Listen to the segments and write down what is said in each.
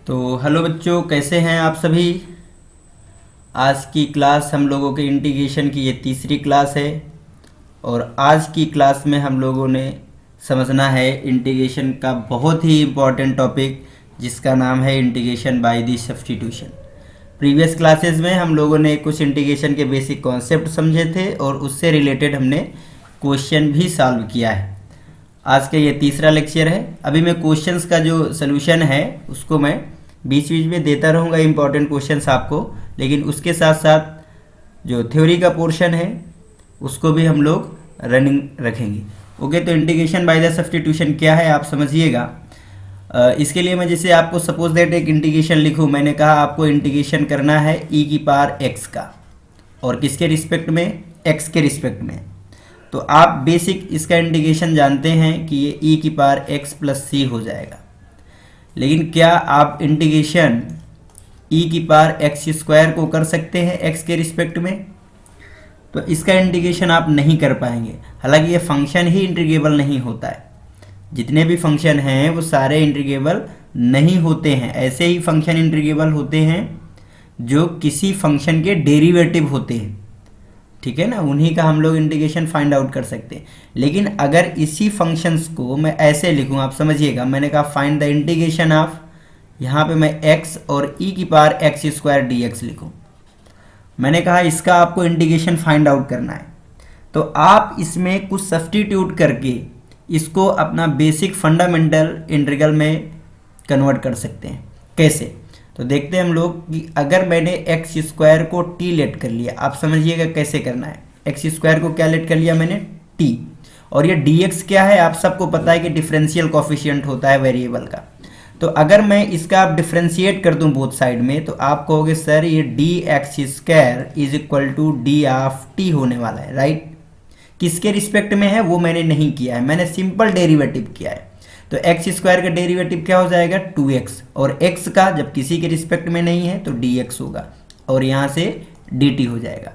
तो हेलो बच्चों, कैसे हैं आप सभी। आज की क्लास हम लोगों के इंटीग्रेशन की ये तीसरी क्लास है और आज की क्लास में हम लोगों ने समझना है इंटीग्रेशन का बहुत ही इम्पोर्टेंट टॉपिक जिसका नाम है integration by the substitution. Previous classes में हम लोगों ने कुछ इंटीग्रेशन के बेसिक कॉन्सेप्ट समझे थे और उससे रिलेटेड हमने क्वेश्चन भी सॉल्व किया है। आज का ये तीसरा लेक्चर है। अभी मैं क्वेश्चंस का जो सलूशन है उसको मैं बीच बीच में देता रहूँगा, इंपॉर्टेंट क्वेश्चंस आपको, लेकिन उसके साथ साथ जो थ्योरी का पोर्शन है उसको भी हम लोग रनिंग रखेंगे। ओके, तो इंटीग्रेशन बाय द सब्स्टिट्यूशन क्या है आप समझिएगा। इसके लिए मैं जैसे आपको सपोज दैट एक इंटीग्रेशन लिखूँ, मैंने कहा आपको इंटीग्रेशन करना है ई की पावर एक्स का, और किसके रिस्पेक्ट में, एक्स के रिस्पेक्ट में। तो आप बेसिक इसका इंटीग्रेशन जानते हैं कि ये ई की पावर एक्स प्लस सी हो जाएगा। लेकिन क्या आप इंटीग्रेशन ई की पावर एक्स स्क्वायर को कर सकते हैं एक्स के रिस्पेक्ट में? तो इसका इंटीग्रेशन आप नहीं कर पाएंगे। हालांकि ये फंक्शन ही इंटीग्रेबल नहीं होता है, जितने भी फंक्शन हैं वो सारे इंटीग्रेबल नहीं होते हैं। ऐसे ही फंक्शन इंटीग्रेबल होते हैं जो किसी फंक्शन के डेरिवेटिव होते हैं, ठीक है ना, उन्हीं का हम लोग इंटीग्रेशन फाइंड आउट कर सकते हैं। लेकिन अगर इसी फंक्शंस को मैं ऐसे लिखूं, आप समझिएगा, मैंने कहा फाइंड द इंटीग्रेशन ऑफ, यहाँ पे मैं x और e की पावर एक्स स्क्वायर dx लिखूं। मैंने कहा इसका आपको इंटीग्रेशन फाइंड आउट करना है, तो आप इसमें कुछ सब्स्टिट्यूट करके इसको अपना बेसिक फंडामेंटल इंटीग्रल में कन्वर्ट कर सकते हैं। कैसे? तो देखते हैं हम लोग कि अगर मैंने एक्स स्क्वायर को टी लेट कर लिया, आप समझिएगा कैसे करना है। एक्स स्क्वायर को क्या लेट कर लिया मैंने, टी, और ये डी एक्स क्या है, आप सबको पता है कि डिफरेंशियल कोफिशिएंट होता है वेरिएबल का। तो अगर मैं इसका आप डिफ्रेंशिएट कर दूं बोथ साइड में, तो आप कहोगे सर ये d x square is equal to d of t होने वाला है, राइट। किसके रिस्पेक्ट में है वो मैंने नहीं किया है, मैंने सिंपल डेरिवेटिव किया है। तो एक्स स्क्वायर का डेरिवेटिव क्या हो जाएगा, 2x, और x का जब किसी के रिस्पेक्ट में नहीं है तो dx होगा, और यहाँ से dt हो जाएगा,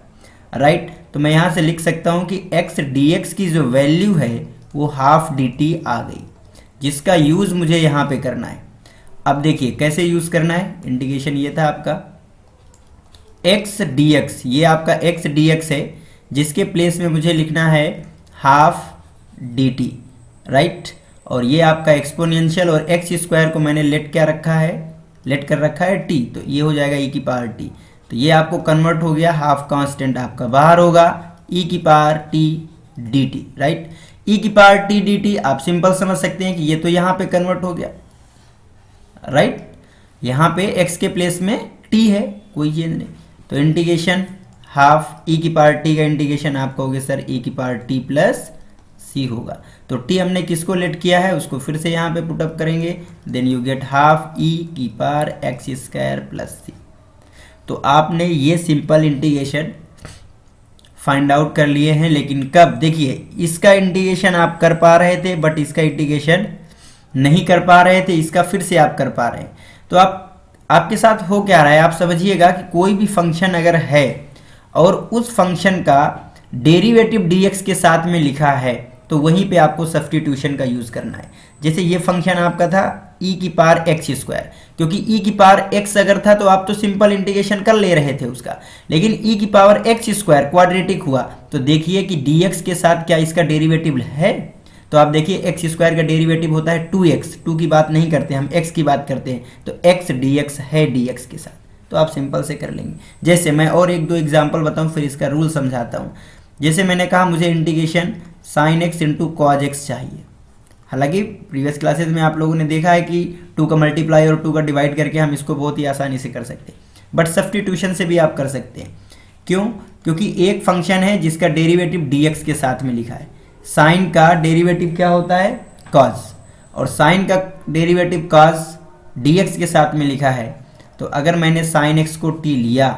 राइट। तो मैं यहाँ से लिख सकता हूँ कि x dx की जो वैल्यू है वो हाफ dt आ गई, जिसका यूज़ मुझे यहाँ पे करना है। अब देखिए कैसे यूज़ करना है। इंटीग्रेशन ये था आपका x dx, ये आपका x dx है, जिसके प्लेस में मुझे लिखना है हाफ dt, राइट। और ये आपका एक्सपोनेंशियल, और एक्स स्क्वायर को मैंने लेट क्या रखा है, लेट कर रखा है टी, तो ये हो जाएगा ई की पावर टी। तो ये आपको कन्वर्ट हो गया, हाफ कांस्टेंट आपका बाहर होगा, ई की power t d t, right. E की पावर टी डी टी आप सिंपल समझ सकते हैं कि ये तो यहाँ पे कन्वर्ट हो गया, राइट। यहाँ पे एक्स के प्लेस में टी है, कोई चेंज नहीं। तो इंटीग्रेशन हाफ ई की पावर टी का इंटीग्रेशन आप कहोगे सर ई की पावर टी प्लस सी होगा। तो टी हमने किसको लेट किया है उसको फिर से यहाँ पे पुटअप करेंगे, देन यू गेट हाफ ई की पावर एक्स स्क्वायर प्लस सी। तो आपने ये सिंपल इंटीग्रेशन फाइंड आउट कर लिए हैं। लेकिन कब, देखिए इसका इंटीग्रेशन आप कर पा रहे थे बट इसका इंटीग्रेशन नहीं कर पा रहे थे, इसका फिर से आप कर पा रहे हैं। तो आपके साथ हो क्या रहा है, आप समझिएगा कि कोई भी फंक्शन अगर है और उस फंक्शन का डेरिवेटिव dx के साथ में लिखा है तो वहीं पे आपको सब्स्टिट्यूशन का यूज़ करना है। जैसे ये फंक्शन आपका था e की पावर एक्स स्क्वायर, क्योंकि e की पावर x अगर था तो आप तो सिंपल इंटीग्रेशन कर ले रहे थे उसका, लेकिन e की पावर एक्स स्क्वायर क्वाड्रेटिक हुआ तो देखिए कि dx के साथ क्या इसका डेरिवेटिव है। तो आप देखिए एक्स स्क्वायर का डेरिवेटिव होता है 2x, 2 की बात नहीं करते हम, x की बात करते हैं, तो x dx है dx के साथ, तो आप सिंपल से कर लेंगे। जैसे मैं और एक दो एग्जाम्पल बताऊँ फिर इसका रूल समझाता हूँ। जैसे मैंने कहा मुझे integration sine x into cos x चाहिए। हालांकि प्रीवियस क्लासेस में आप लोगों ने देखा है कि 2 का मल्टीप्लाई और 2 का डिवाइड करके हम इसको बहुत ही आसानी से कर सकते हैं, बट सब्स्टिट्यूशन से भी आप कर सकते हैं। क्यों? क्योंकि एक फंक्शन है जिसका डेरिवेटिव dx के साथ में लिखा है। साइन का डेरिवेटिव क्या होता है, कॉज, और साइन का डेरिवेटिव कॉज dx के साथ में लिखा है। तो अगर मैंने साइन एक्स को t लिया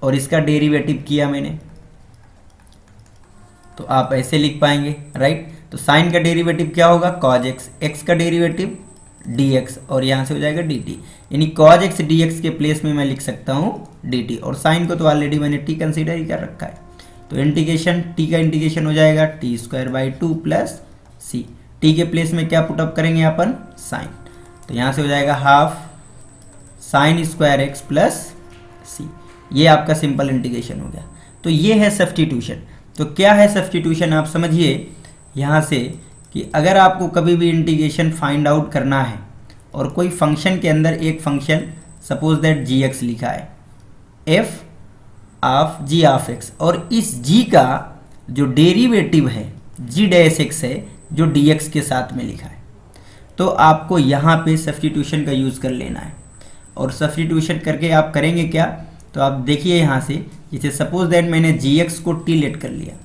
और इसका डेरिवेटिव किया मैंने, तो आप ऐसे लिख पाएंगे, राइट। तो साइन का डेरिवेटिव क्या होगा, कॉज एक्स, एक्स का डेरिवेटिव dx, और यहाँ से हो जाएगा dt, यानी कॉज एक्स dx के प्लेस में मैं लिख सकता हूँ dt, और साइन को तो ऑलरेडी मैंने t कंसीडर ही कर रखा है। तो इंटीग्रेशन t का इंटीग्रेशन हो जाएगा t square by 2 plus c, t के प्लेस में क्या पुटअप करेंगे अपन, साइन, तो यहाँ से हो जाएगा half sine square x plus C. ये आपका सिंपल इंटीग्रेशन हो गया। तो ये है सब्स्टिट्यूशन। तो क्या है सब्स्टिट्यूशन, आप समझिए यहाँ से कि अगर आपको कभी भी इंटीग्रेशन फाइंड आउट करना है और कोई फंक्शन के अंदर एक function suppose that g x लिखा है, f of g of x, और इस जी का जो डेरिवेटिव है जी डैश एक्स है जो डी एक्स के साथ में लिखा है, तो आपको यहाँ पे सब्स्टिट्यूशन का यूज़ कर लेना है। और सब्स्टिट्यूशन करके आप करेंगे क्या, तो आप देखिए यहाँ से, जैसे सपोज दैट मैंने जी एक्स को टी लेट कर लिया,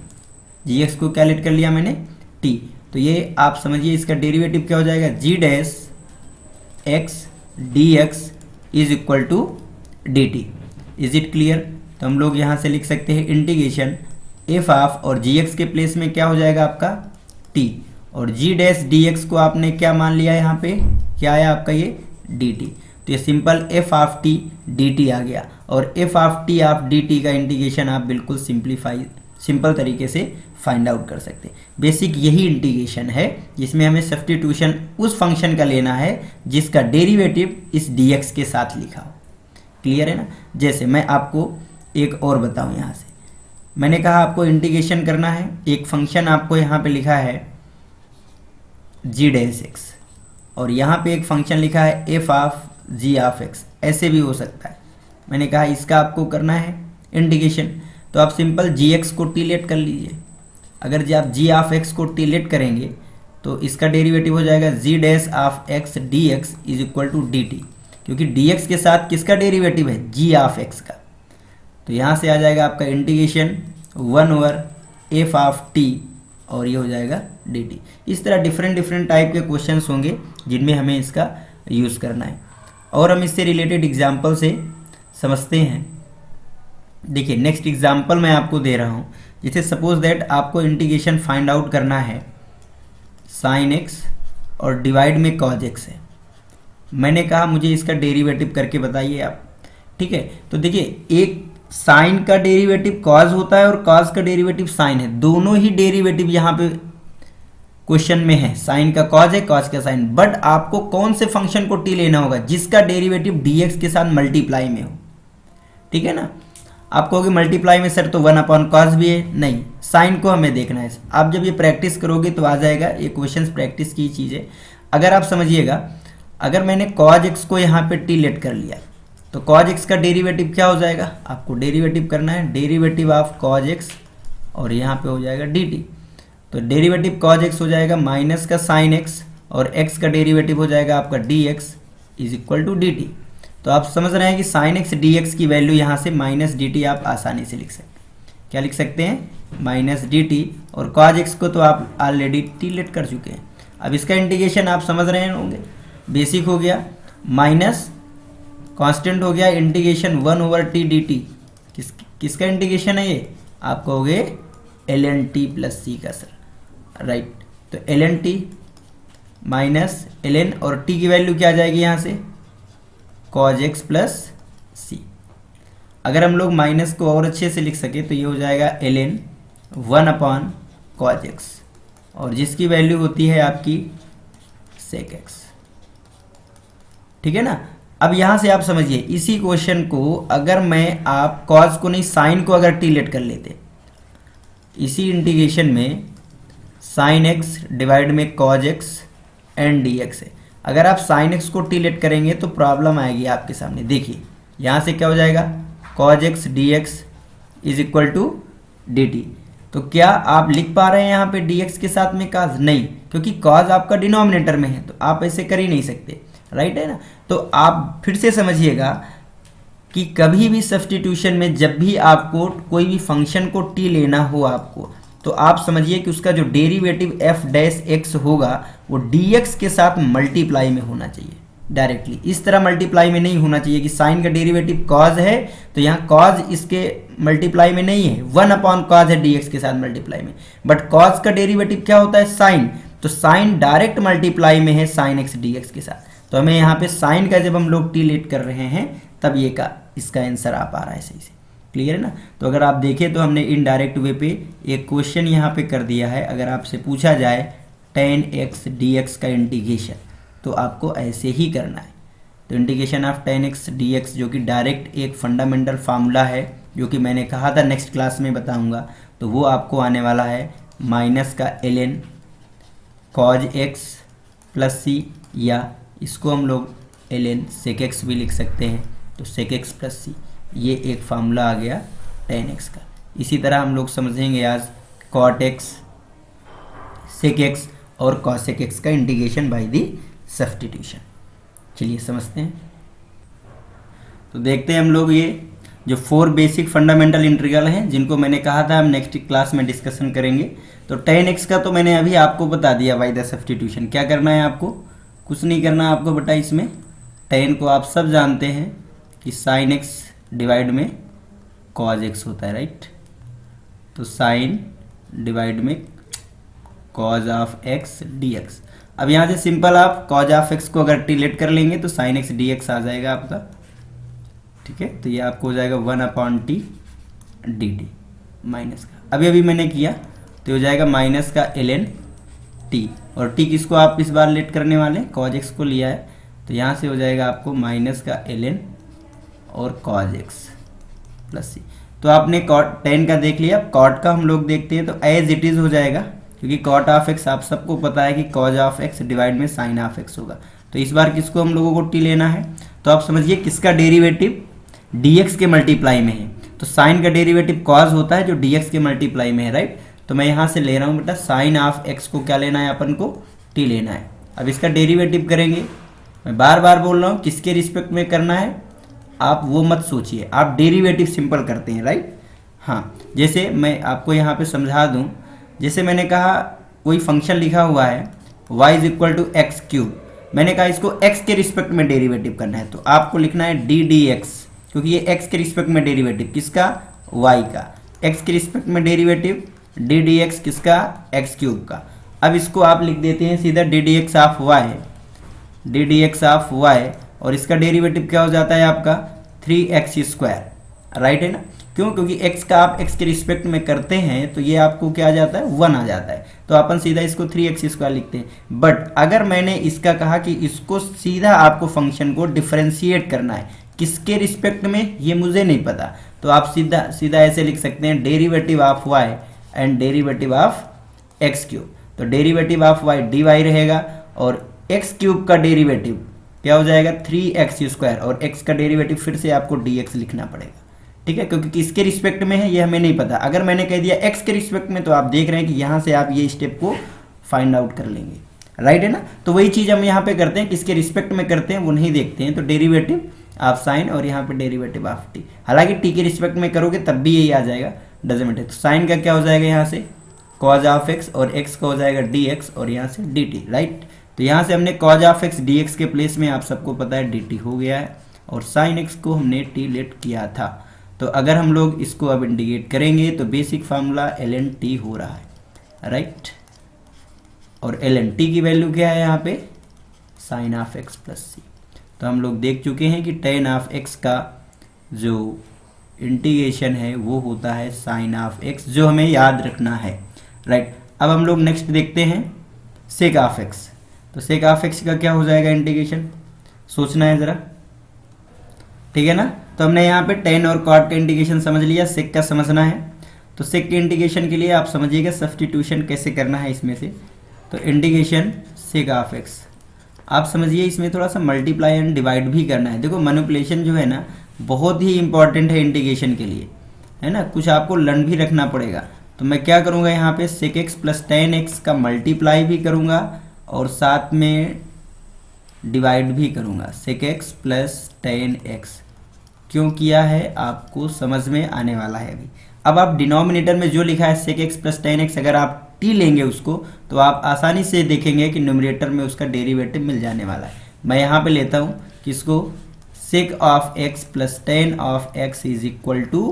जी एक्स को क्या लेट कर लिया मैंने, टी, तो ये आप समझिए इसका डेरिवेटिव क्या हो जाएगा, g dash x d x is equal to d t. Is it clear. तो हम लोग यहाँ से लिख सकते हैं इंटीग्रेशन एफ ऑफ, और जी एक्स के प्लेस में क्या हो जाएगा आपका टी, और जी डैश डी एक्स को आपने क्या मान लिया, यहाँ पे क्या आया आपका ये डी टी। तो ये simple f of t d t आ गया, और एफ ऑफ डी टी का इंटीग्रेशन आप बिल्कुल सिंपल तरीके से फाइंड आउट कर सकते हैं। बेसिक यही इंटीग्रेशन है जिसमें हमें सब्स्टिट्यूशन उस फंक्शन का लेना है जिसका डेरिवेटिव इस डी एक्स के साथ लिखा हो। क्लियर है ना। जैसे मैं आपको एक और बताऊं, यहाँ से मैंने कहा आपको इंटीग्रेशन करना है, एक फंक्शन आपको यहाँ पे लिखा है जी डैश एक्स, और यहाँ पे एक फंक्शन लिखा है f of g of x, ऐसे भी हो सकता है। मैंने कहा इसका आपको करना है इंटीग्रेशन, तो आप सिंपल जी एक्स को टी लेट कर लीजिए। अगर जी आप जी ऑफ एक्स को टी लेट करेंगे तो इसका डेरिवेटिव हो जाएगा g dash of x d x is equal to d t, क्योंकि डी एक्स के साथ किसका डेरिवेटिव है, जी ऑफ एक्स का। तो यहाँ से आ जाएगा आपका इंटीग्रेशन 1/f ऑफ टी, और ये हो जाएगा डी टी। इस तरह डिफरेंट टाइप के क्वेश्चंस होंगे जिनमें हमें इसका यूज़ करना है, और हम इससे रिलेटेड एग्जाम्पल से समझते हैं। देखिए नेक्स्ट एग्जाम्पल मैं आपको दे रहा हूँ, जैसे सपोज दैट आपको इंटीग्रेशन फाइंड आउट करना है साइन एक्स और डिवाइड में कॉज एक्स है। मैंने कहा मुझे इसका डेरिवेटिव करके बताइए आप, ठीक है। तो देखिए एक साइन का डेरिवेटिव कॉज होता है और कॉज का डेरिवेटिव साइन है, दोनों ही डेरिवेटिव यहाँ पे क्वेश्चन में है, साइन का कॉज है कॉज का साइन, बट आपको कौन से फंक्शन को टी लेना होगा जिसका डेरिवेटिव dx के साथ मल्टीप्लाई में हो, ठीक है ना। आप कहोगे मल्टीप्लाई में सर तो 1/cos भी है, नहीं, साइन को हमें देखना है। आप जब ये प्रैक्टिस करोगे तो आ जाएगा, ये क्वेश्चंस प्रैक्टिस की चीज़ है। अगर आप समझिएगा, अगर मैंने कॉज एक्स को यहाँ पे टी लेट कर लिया तो कॉज एक्स का डेरिवेटिव क्या हो जाएगा, आपको डेरिवेटिव करना है, डेरिवेटिव ऑफ कॉज एक्स, और यहाँ पे हो जाएगा डी टी। तो डेरिवेटिव कॉज एक्स हो जाएगा माइनस का साइन एक्स, और एक्स का डेरिवेटिव हो जाएगा आपका d x is equal to d t. तो आप समझ रहे हैं कि साइन एक्स डी एक्स की वैल्यू यहाँ से माइनस डी टी आप आसानी से लिख सकते हैं। क्या लिख सकते हैं, माइनस डी टी, और कॉज एक्स को तो आप ऑलरेडी टी लेट कर चुके हैं। अब इसका इंटीग्रेशन आप समझ रहे होंगे, बेसिक हो गया, माइनस कांस्टेंट हो गया, इंटीग्रेशन 1/t dt। किसका इंटीग्रेशन है ये, आप कहोगे ln t प्लस सी का सर, राइट। तो ln t माइनस ln, और t की वैल्यू क्या आ जाएगी यहाँ से, cos x प्लस सी। अगर हम लोग माइनस को और अच्छे से लिख सके तो ये हो जाएगा ln 1/cos x, और जिसकी वैल्यू होती है आपकी sec x, ठीक है ना। अब यहाँ से आप समझिए इसी क्वेश्चन को अगर मैं आप cos को नहीं साइन को अगर टी लेट कर लेते, इसी इंटीग्रेशन में साइन एक्स डिवाइड में cos x and d x है, अगर आप साइन एक्स को टी लेट करेंगे तो प्रॉब्लम आएगी आपके सामने। देखिए यहाँ से क्या हो जाएगा, cos x d x is equal to d t. तो क्या आप लिख पा रहे हैं यहाँ पे dx के साथ में cos, नहीं, क्योंकि cos आपका डिनोमिनेटर में है, तो आप ऐसे कर ही नहीं सकते, राइट है ना। तो आप फिर से समझिएगा कि कभी भी सब्स्टिट्यूशन में जब भी आपको कोई भी फंक्शन को टी लेना हो आपको, तो आप समझिए कि उसका जो डेरिवेटिव एफ डैश एक्स होगा वो dx के साथ मल्टीप्लाई में होना चाहिए डायरेक्टली। इस तरह मल्टीप्लाई में नहीं होना चाहिए कि साइन का डेरिवेटिव cos है तो यहाँ cos इसके मल्टीप्लाई में नहीं है, 1/cos है dx के साथ मल्टीप्लाई में, बट cos का डेरिवेटिव क्या होता है, साइन, तो साइन डायरेक्ट मल्टीप्लाई में है साइन x dx के साथ। तो हमें यहाँ पे साइन का जब हम लोग टी लेट कर रहे हैं तब ये का इसका आंसर आ पा रहा है सही से, क्लियर है ना। तो अगर आप देखें तो हमने इनडायरेक्ट वे पे एक क्वेश्चन यहाँ पे कर दिया है। अगर आपसे पूछा जाए tan x dx का इंटीग्रेशन तो आपको ऐसे ही करना है। तो integration of ten x d x जो कि डायरेक्ट एक फंडामेंटल फार्मूला है जो कि मैंने कहा था नेक्स्ट क्लास में बताऊंगा, तो वो आपको आने वाला है माइनस का ln कॉज एक्स प्लस सी, या इसको हम लोग ln सेक एक्स भी लिख सकते हैं, तो सेक एक्स प्लस सी, ये एक फार्मूला आ गया टेन एक्स का। इसी तरह हम लोग समझेंगे आज कॉट एक्स, सेक एक्स और कॉसेक एक्स का इंटीग्रेशन बाय दी सब्स्टिट्यूशन। चलिए समझते हैं। तो देखते हैं हम लोग ये जो 4 बेसिक फंडामेंटल इंटीग्रल हैं जिनको मैंने कहा था हम नेक्स्ट क्लास में डिस्कशन करेंगे। तो टेन एक्स का तो मैंने अभी आपको बता दिया बाय द सब्स्टिट्यूशन। क्या करना है आपको, कुछ नहीं करना आपको बेटा, इसमें टेन को आप सब जानते हैं कि साइन एक्स डिवाइड में कॉज एक्स होता है, राइट। तो साइन डिवाइड में cause of x d x. अब यहाँ से सिंपल आप कॉज ऑफ एक्स को अगर टिलेट कर लेंगे तो साइन एक्स डी एक्स आ जाएगा आपका, ठीक है। तो ये आपको हो जाएगा 1/t dt माइनस का, अभी अभी मैंने किया तो हो जाएगा माइनस का ln t, और t किसको आप इस बार लेट करने वाले हैं, कॉज एक्स को लिया है, तो यहाँ से हो जाएगा आपको माइनस का ln और कॉज एक्स प्लस सी। तो आपने कॉट टेन का देख लिया, कॉट का हम लोग देखते हैं तो एज इट इज हो जाएगा, क्योंकि कॉट ऑफ एक्स आप सबको पता है कि कॉज ऑफ एक्स डिवाइड में साइन ऑफ एक्स होगा। तो इस बार किसको हम लोगों को टी लेना है, तो आप समझिए किसका डेरिवेटिव dx के मल्टीप्लाई में है, तो साइन का डेरिवेटिव कॉज होता है जो dx के मल्टीप्लाई में है, राइट। तो मैं यहाँ से ले रहा हूँ बेटा साइन ऑफ एक्स को क्या लेना है अपन को, टी लेना है। अब इसका डेरिवेटिव करेंगे, मैं बार बार बोल रहा हूँ किसके रिस्पेक्ट में करना है, आप वो मत सोचिए, आप डेरिवेटिव सिंपल करते हैं, राइट। हाँ, जैसे मैं आपको यहाँ पे समझा दूँ, जैसे मैंने कहा कोई फंक्शन लिखा हुआ है y is equal to x cube, मैंने कहा इसको x के रिस्पेक्ट में डेरिवेटिव करना है, तो आपको लिखना है डी डी एक्स, क्योंकि ये x के रिस्पेक्ट में डेरिवेटिव किसका, y का, x के रिस्पेक्ट में डेरिवेटिव डी डी एक्स किसका, एक्स क्यूब का। अब इसको आप लिख देते हैं सीधा d d x of y, d d x of y, और इसका डेरिवेटिव क्या हो जाता है आपका 3x², राइट है ना। क्यों, क्योंकि x का आप x के रिस्पेक्ट में करते हैं तो ये आपको क्या आ जाता है 1 आ जाता है, तो अपन सीधा इसको 3x² लिखते हैं। बट अगर मैंने इसका कहा कि इसको सीधा आपको फंक्शन को डिफरेंशिएट करना है, किसके रिस्पेक्ट में ये मुझे नहीं पता, तो आप सीधा सीधा ऐसे लिख सकते हैं derivative of y and derivative of x cube. तो डेरिवेटिव ऑफ y dy रहेगा और एक्स क्यूब का डेरिवेटिव क्या हो जाएगा 3x², और x का डेरिवेटिव फिर से आपको dx लिखना पड़ेगा, ठीक है, क्योंकि किसके रिस्पेक्ट में है ये हमें नहीं पता। अगर मैंने कह दिया x के रिस्पेक्ट में, तो आप देख रहे हैं कि यहाँ से आप ये स्टेप को फाइंड आउट कर लेंगे, राइट है ना। तो वही चीज़ हम यहाँ पे करते हैं, किसके रिस्पेक्ट में करते हैं वो नहीं देखते हैं। तो डेरिवेटिव ऑफ साइन और यहाँ पे डेरिवेटिव ऑफ टी, हालांकि टी के रिस्पेक्ट में करोगे तब भी यही आ जाएगा, डजंट मैटर। तो साइन का क्या हो जाएगा यहाँ से कॉज ऑफ एक्स, और एक्स का हो जाएगा डी एक्स, और यहाँ से डी टी, राइट। तो यहाँ से हमने cause of x d x के प्लेस में आप सबको पता है डी टी हो गया है, और साइन एक्स को हमने टी लेट किया था। तो अगर हम लोग इसको अब इंटीग्रेट करेंगे तो बेसिक फार्मूला ln t हो रहा है, राइट। और ln t की वैल्यू क्या है यहाँ पे साइन ऑफ एक्स प्लस सी। तो हम लोग देख चुके हैं कि टेन ऑफ एक्स का जो इंटीग्रेशन है वो होता है साइन ऑफ एक्स, जो हमें याद रखना है, राइट। अब हम लोग नेक्स्ट देखते हैं सेक ऑफ एक्स। तो सेक ऑफ एक्स का क्या हो जाएगा इंटीग्रेशन, सोचना है ज़रा, ठीक है ना। तो हमने यहाँ पे टेन और कॉट का इंटीग्रेशन समझ लिया, सेक का समझना है। तो सेक के इंटीग्रेशन के लिए आप समझिएगा सब्स्टिट्यूशन कैसे करना है इसमें से। तो इंटीग्रेशन सेक ऑफ एक्स आप समझिए, इसमें थोड़ा सा मल्टीप्लाई एंड डिवाइड भी करना है। देखो मैनिपुलेशन जो है ना बहुत ही इंपॉर्टेंट है इंटीग्रेशन के लिए, है ना, कुछ आपको लर्न भी रखना पड़ेगा। तो मैं क्या करूँगा यहाँ पे sec x plus tan x का मल्टीप्लाई भी करूँगा और साथ में डिवाइड भी करूँगा, sec x plus tan x. क्यों किया है आपको समझ में आने वाला है अभी। अब आप डिनोमिनेटर में जो लिखा है sec x plus tan x, अगर आप टी लेंगे उसको तो आप आसानी से देखेंगे कि न्यूमरेटर में उसका डेरिवेटिव मिल जाने वाला है। मैं यहाँ पे लेता हूँ किसको, sec of x plus tan of x is equal to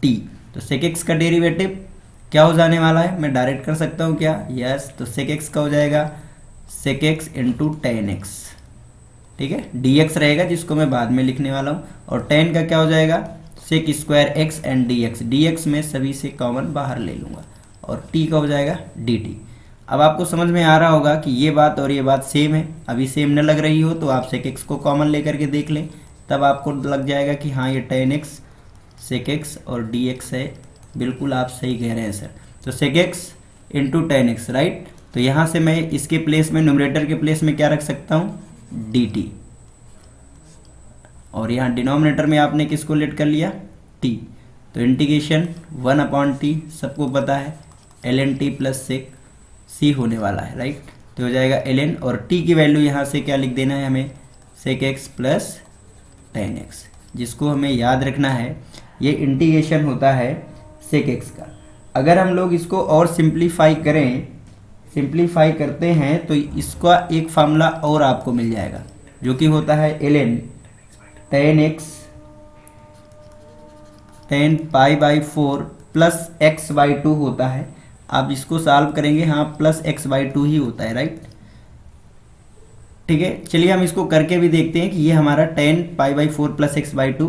t. तो सेक एक्स का डेरिवेटिव क्या हो जाने वाला है, मैं डायरेक्ट कर सकता हूँ क्या, यस। तो सेक एक्स का हो जाएगा sec x into tan x, ठीक है, डी एक्स रहेगा जिसको मैं बाद में लिखने वाला हूँ, और टेन का क्या हो जाएगा sec square x and d x, d x में सभी से कॉमन बाहर ले लूँगा, और टी का हो जाएगा डी टी। अब आपको समझ में आ रहा होगा कि ये बात और ये बात सेम है। अभी सेम न लग रही हो तो आप sec x को कॉमन लेकर के देख लें, तब आपको लग जाएगा कि हाँ ये tan x sec x और dx है। बिल्कुल आप सही कह रहे हैं सर। तो sec x into tan x, right. तो यहाँ से मैं इसके प्लेस में, न्यूमरेटर के प्लेस में क्या रख सकता हूँ, dt, और यहाँ डिनोमिनेटर में आपने किसको लेट कर लिया, t। तो इंटीग्रेशन 1/t सबको पता है ln t plus sec c होने वाला है, राइट। तो हो जाएगा ln, और t की वैल्यू यहाँ से क्या लिख देना है हमें, sec x plus tan x, जिसको हमें याद रखना है ये इंटीग्रेशन होता है sec x का। अगर हम लोग इसको और सिंप्लीफाई करते हैं तो इसका एक फार्मूला और आपको मिल जाएगा, जो कि होता है ln tan x tan π/4 plus x/2 होता है। आप इसको सॉल्व करेंगे, हाँ प्लस x/2 ही होता है, राइट। ठीक है, चलिए हम इसको करके भी देखते हैं कि ये हमारा tan π/4 प्लस x/2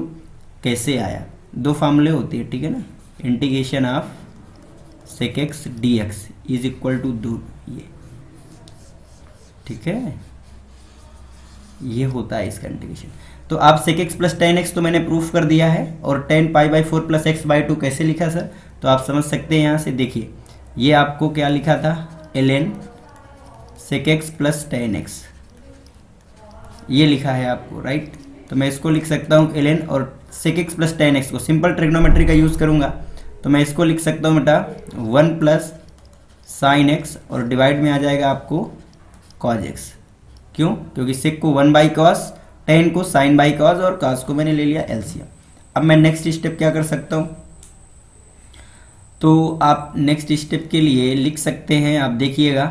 कैसे आया। दो फार्मूले होते हैं, ठीक है ना। Integration of sec x dx is equal to दो, ये ठीक है, ये होता है इसका इंटीग्रेशन। तो आप sec x plus tan x तो मैंने प्रूफ कर दिया है, और tan π/4 प्लस x/2 कैसे लिखा सर, तो आप समझ सकते हैं। यहाँ से देखिए, ये आपको क्या लिखा था, ln sec x plus tan x, ये लिखा है आपको, राइट। तो मैं इसको लिख सकता हूँ ln, और sec x plus tan x को सिंपल ट्रिग्नोमेट्री का यूज़ करूँगा तो मैं इसको लिख सकता हूँ बेटा 1 प्लस साइन x, और डिवाइड में आ जाएगा आपको cos x। क्यों, क्योंकि sec को 1/cos, tan को sin/cos, और cos को मैंने ले लिया एलसीएम। अब मैं नेक्स्ट स्टेप क्या कर सकता हूँ, तो आप नेक्स्ट स्टेप के लिए लिख सकते हैं, आप देखिएगा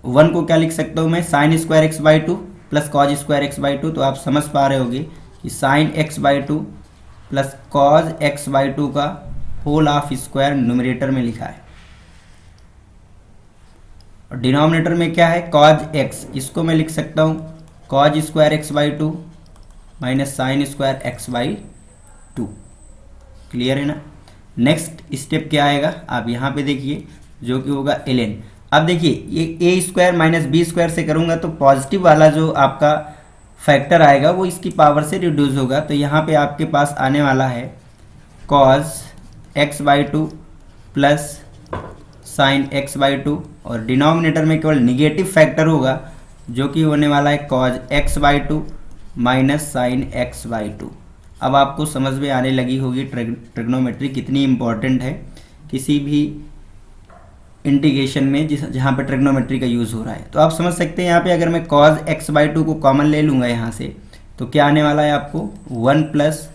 1 को क्या लिख सकता हूँ मैं, sine square x/2 plus cos square x/2। तो आप समझ पा रहे होगे कि sign x/2 plus cos x/2 का होल ऑफ स्क्वायर न्यूमरेटर में लिखा है, और डिनोमिनेटर में क्या है, कॉज x। इसको मैं लिख सकता हूँ cause square x/2 minus sine square x/2। Clear है ना। नेक्स्ट स्टेप क्या आएगा, आप यहाँ पे देखिए, जो कि होगा ln। अब देखिए, ये a square minus b square से करूँगा तो पॉजिटिव वाला जो आपका फैक्टर आएगा वो इसकी पावर से रिड्यूस होगा। तो यहाँ पे आपके पास आने वाला है cos x/2 plus sign x/2, और डिनोमिनेटर में केवल निगेटिव फैक्टर होगा, जो कि होने वाला है cos x/2 minus sign x/2। अब आपको समझ में आने लगी होगी ट्रिग्नोमेट्री कितनी इम्पोर्टेंट है किसी भी इंटीग्रेशन में जहाँ पे ट्रिग्नोमेट्री का यूज़ हो रहा है। तो आप समझ सकते हैं यहाँ पे अगर मैं cos x/2 को कॉमन ले लूँगा यहाँ से, तो क्या आने वाला है आपको 1 प्लस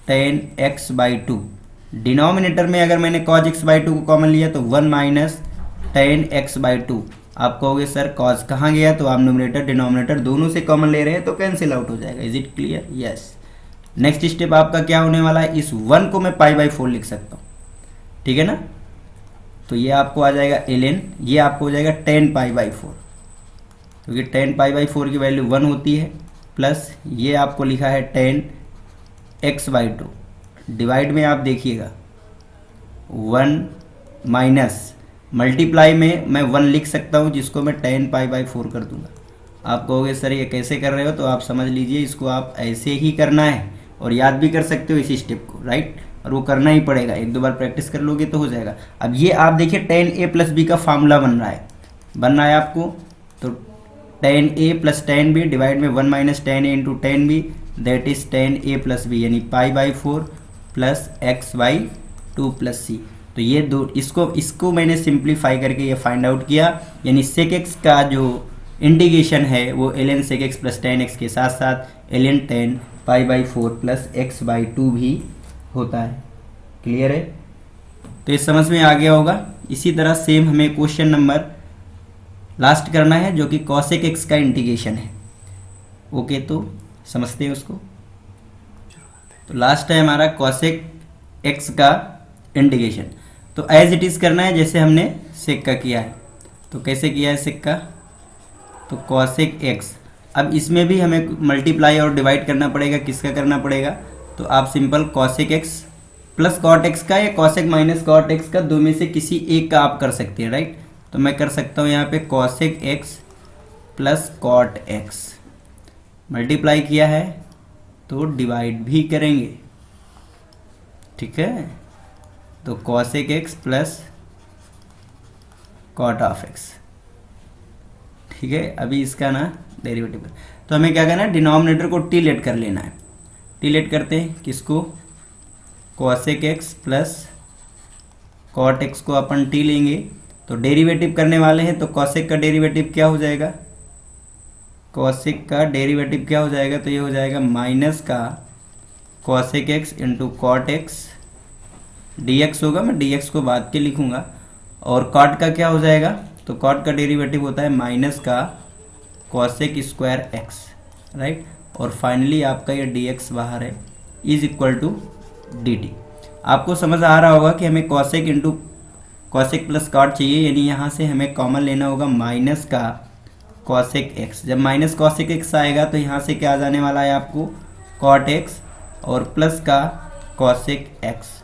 tan x/2। डिनोमिनेटर में अगर मैंने cos x/2 को कॉमन लिया तो 1 माइनस tan x/2। आप कहोगे सर cos कहाँ गया, तो आप न्यूमरेटर डिनोमिनेटर दोनों से कॉमन ले रहे हैं तो कैंसिल आउट हो जाएगा। Is it clear, yes. Next step आपका क्या होने वाला है, इस 1 को मैं π/4 लिख सकता हूँ, ठीक है ना। तो ये आपको आ जाएगा ln, ये आपको हो जाएगा tan π/4, क्योंकि tan π/4 की वैल्यू 1 होती है, प्लस ये आपको लिखा है tan x/2। डिवाइड में आप देखिएगा 1 माइनस मल्टीप्लाई में मैं 1 लिख सकता हूँ, जिसको मैं tan π/4 कर दूंगा। आप कहोगे सर ये कैसे कर रहे हो, तो आप समझ लीजिए इसको आप ऐसे ही करना है, और याद भी कर सकते हो इसी स्टेप को, राइट। और वो करना ही पड़ेगा, एक दो बार प्रैक्टिस कर लोगे तो हो जाएगा। अब ये आप देखिए tan a प्लस बी का फार्मूला बन रहा है आपको। तो tan a plus tan b divide में 1 minus tan a into tan b, that is tan a plus b, यानी π/4 प्लस x/2 प्लस c। तो ये दो, इसको मैंने सिंप्लीफाई करके ये फाइंड आउट किया, यानी sec x का जो इंटीग्रेशन है वो ln sec x plus tan x के साथ साथ ln tan π/4 प्लस x/2 भी होता है। क्लियर है, तो ये समझ में आ गया होगा। इसी तरह सेम हमें क्वेश्चन नंबर लास्ट करना है, जो कि cosec x का इंटीग्रेशन है। ओके, तो समझते हैं उसको। तो लास्ट है हमारा cosec x का इंटीग्रेशन। तो एज इट इज़ करना है जैसे हमने sec का किया है। तो कैसे किया है sec का, तो cosec x। अब इसमें भी हमें मल्टीप्लाई और डिवाइड करना पड़ेगा, किसका करना पड़ेगा, तो आप simple cosec x plus cot x का या cosec माइनस cot x का, दो में से किसी एक का आप कर सकते हैं, राइट। तो मैं कर सकता हूँ यहाँ पे cosec x plus cot x, multiply किया है तो डिवाइड भी करेंगे, ठीक है। तो cosec x plus cot of x, ठीक है। अभी इसका ना डेरिवेटिव, तो हमें क्या करना है, डिनोमिनेटर को टी लेट कर लेना है। टी लेट करते हैं किसको, cosec x plus cot x को अपन टी लेंगे, तो डेरिवेटिव करने वाले हैं, तो कॉसेक का डेरिवेटिव क्या हो जाएगा, कॉसेक का डेरिवेटिव क्या हो जाएगा, तो ये हो जाएगा माइनस का cosec x into cot x d x होगा, मैं डी एक्स को बाद के लिखूंगा। और कॉट का क्या हो जाएगा, तो कॉट का डेरिवेटिव होता है माइनस का कॉसेक स्क्वायर एक्स, राइट। और फाइनली आपका ये डी एक्स बाहर है, is equal to d t. आपको समझ आ रहा होगा कि हमें cosec into cosec plus cot चाहिए, यानी यहाँ से हमें कॉमन लेना होगा माइनस का कॉसेक एक्स। जब माइनस कॉसेक एक्स आएगा तो यहाँ से क्या आ जाने वाला है आपको, कॉट एक्स और प्लस का cosec x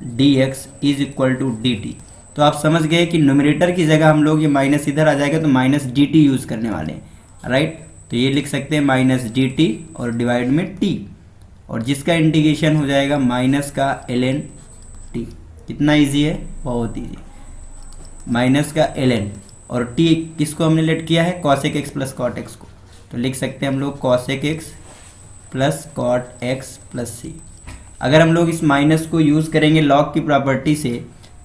d x is equal to d t. तो आप समझ गए कि न्यूमरेटर की जगह हम लोग ये माइनस इधर आ जाएगा तो माइनस डी टी यूज़ करने वाले हैं, राइट। तो ये लिख सकते हैं माइनस डी टी और डिवाइड में टी, और जिसका इंटीग्रेशन हो जाएगा माइनस का ln टी। कितना इजी है, बहुत इजी। माइनस का ln और टी किसको हमने लेट किया है, cosec x plus cot x को, तो लिख सकते हैं हम लोग cosec x plus cot x plus C. अगर हम लोग इस माइनस को यूज़ करेंगे लॉग की प्रॉपर्टी से,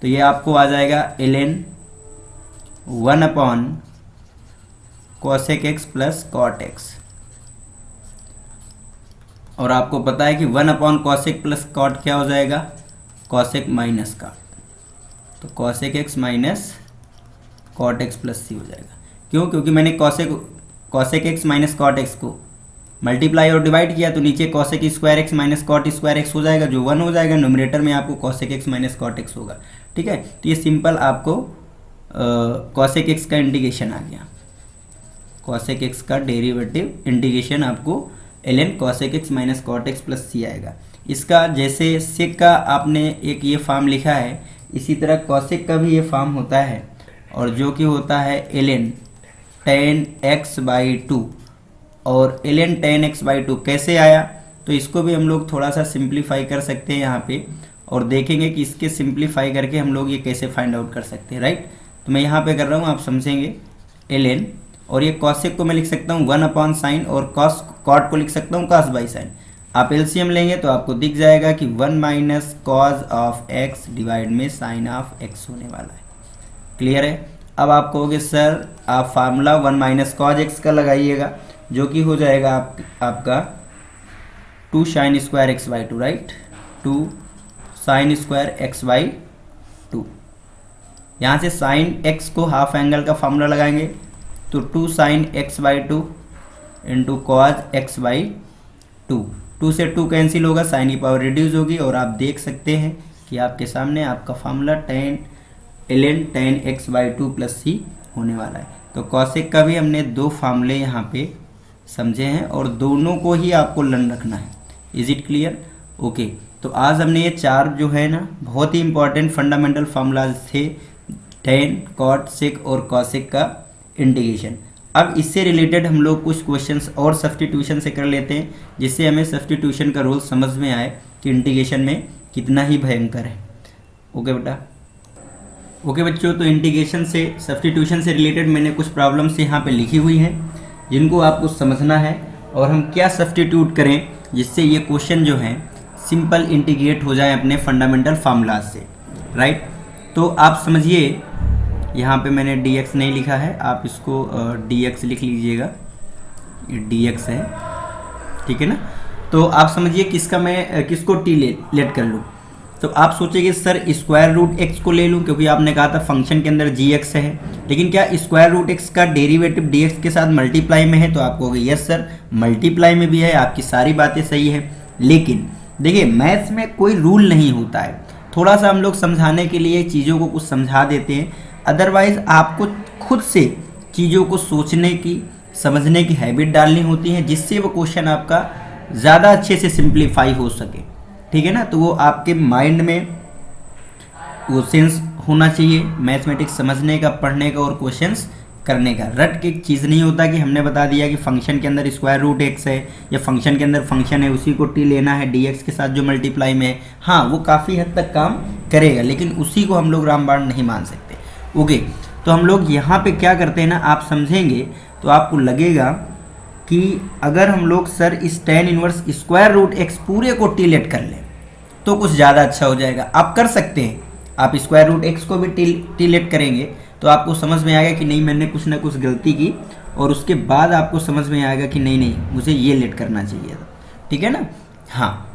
तो ये आपको आ जाएगा ln 1 upon cosec x plus cot x. और आपको पता है कि 1 अपॉन कॉसेक प्लस कॉट क्या हो जाएगा, कॉसेक माइनस का, तो cosec x minus cot x plus C हो जाएगा। क्यों, क्योंकि मैंने cosec x minus cot x को मल्टीप्लाई और डिवाइड किया, तो नीचे cosec square x minus cot square x हो जाएगा, जो 1 हो जाएगा। न्यूमरेटर में आपको cosec x minus cot x होगा, ठीक है। तो ये सिंपल आपको कॉसेक एक्स का इंटीग्रेशन आ गया, कॉसेक एक्स का डेरिवेटिव इंटीग्रेशन आपको ln cosec x minus cot x plus C आएगा। इसका जैसे सेक का आपने एक ये फॉर्म लिखा है, इसी तरह कॉसेक का भी ये फॉर्म होता है, और जो कि होता है ln tan x बाई 2। और ln tan x बाई 2 कैसे आया, तो इसको भी हम लोग थोड़ा सा सिंप्लीफाई कर सकते हैं यहाँ पे, और देखेंगे कि इसके सिंप्लीफाई करके हम लोग ये कैसे फाइंड आउट कर सकते हैं, राइट। तो मैं यहाँ पे कर रहा हूँ, आप समझेंगे ln, और ये कॉसेक को मैं लिख सकता हूँ 1 अपॉन साइन, और कॉट को लिख सकता हूँ कॉस बाई साइन। आप एलसीएम लेंगे तो आपको दिख जाएगा कि 1 minus cos of x divide में साइन ऑफ एक्स होने वाला है। क्लियर है। अब आप कहोगे सर आप फार्मूला 1 माइनस कॉज एक्स का लगाइएगा, जो कि हो जाएगा आपका 2 sign square x by 2, right. 2 sign square x by 2। यहाँ से साइन एक्स को हाफ एंगल का फार्मूला लगाएंगे, तो 2 sine x by 2 into cos x by 2। 2 से 2 कैंसिल होगा, साइन की पावर रिड्यूस होगी, और आप देख सकते हैं कि आपके सामने आपका formula ln tan x by 2 plus C होने वाला है। तो कॉसेक का भी हमने 2 फार्मूले यहाँ पे समझे हैं, और दोनों को ही आपको लर्न रखना है। Is it clear, okay. तो आज हमने ये 4 जो है ना बहुत ही इंपॉर्टेंट फंडामेंटल फार्मूलाज थे, tan, cot, sec और cosec का इंटीग्रेशन। अब इससे रिलेटेड हम लोग कुछ क्वेश्चंस और सब्स्टिट्यूशन से कर लेते हैं, जिससे हमें सब्स्टिट्यूशन का रोल समझ में आए कि इंटीग्रेशन में कितना ही भयंकर है। ओके बेटा, ओके बच्चों, तो इंटीग्रेशन से सब्स्टिट्यूशन से रिलेटेड मैंने कुछ प्रॉब्लम्स यहाँ पे लिखी हुई हैं, जिनको आपको समझना है, और हम क्या सब्स्टिट्यूट करें जिससे ये क्वेश्चन जो हैं सिंपल इंटीग्रेट हो जाए अपने फंडामेंटल फार्मूलाज से, राइट। तो आप समझिए, यहाँ पे मैंने dx नहीं लिखा है, आप इसको dx लिख लीजिएगा, ये dx है, ठीक है ना। तो आप समझिए किसको t लेट कर लूँ, तो आप सोचेंगे सर स्क्वायर रूट x को ले लूँ, क्योंकि आपने कहा था फंक्शन के अंदर gx है, लेकिन क्या स्क्वायर रूट x का डेरिवेटिव dx के साथ मल्टीप्लाई में है, तो आप कहोगे यस सर मल्टीप्लाई में भी है, आपकी सारी बातें सही है। लेकिन देखिए मैथ्स में कोई रूल नहीं होता है, थोड़ा सा हम लोग समझाने के लिए चीज़ों को कुछ समझा देते हैं, अदरवाइज आपको खुद से चीज़ों को सोचने की समझने की हैबिट डालनी होती है, जिससे वो क्वेश्चन आपका ज़्यादा अच्छे से सिंप्लीफाई हो सके, ठीक है ना। तो वो आपके माइंड में वो सेंस होना चाहिए मैथमेटिक्स समझने का, पढ़ने का और क्वेश्चंस करने का। रट के चीज़ नहीं होता कि हमने बता दिया कि फंक्शन के अंदर स्क्वायर रूट एक्स है या फंक्शन के अंदर फंक्शन है उसी को टी लेना है डीएक्स के साथ जो मल्टीप्लाई में है। हाँ, वो काफ़ी हद तक काम करेगा, लेकिन उसी को हम लोग रामबाण नहीं मान सकते। ओके, तो हम लोग यहाँ पे क्या करते हैं ना, आप समझेंगे तो आपको लगेगा कि अगर हम लोग सर इस tan inverse square root x पूरे को टी लेट कर लें तो कुछ ज़्यादा अच्छा हो जाएगा। आप कर सकते हैं, आप स्क्वायर रूट एक्स को भी टी लेट करेंगे तो आपको समझ में आएगा कि नहीं मैंने कुछ ना कुछ गलती की, और उसके बाद आपको समझ में आएगा कि नहीं नहीं मुझे ये लेट करना चाहिए था। ठीक है ना। हाँ,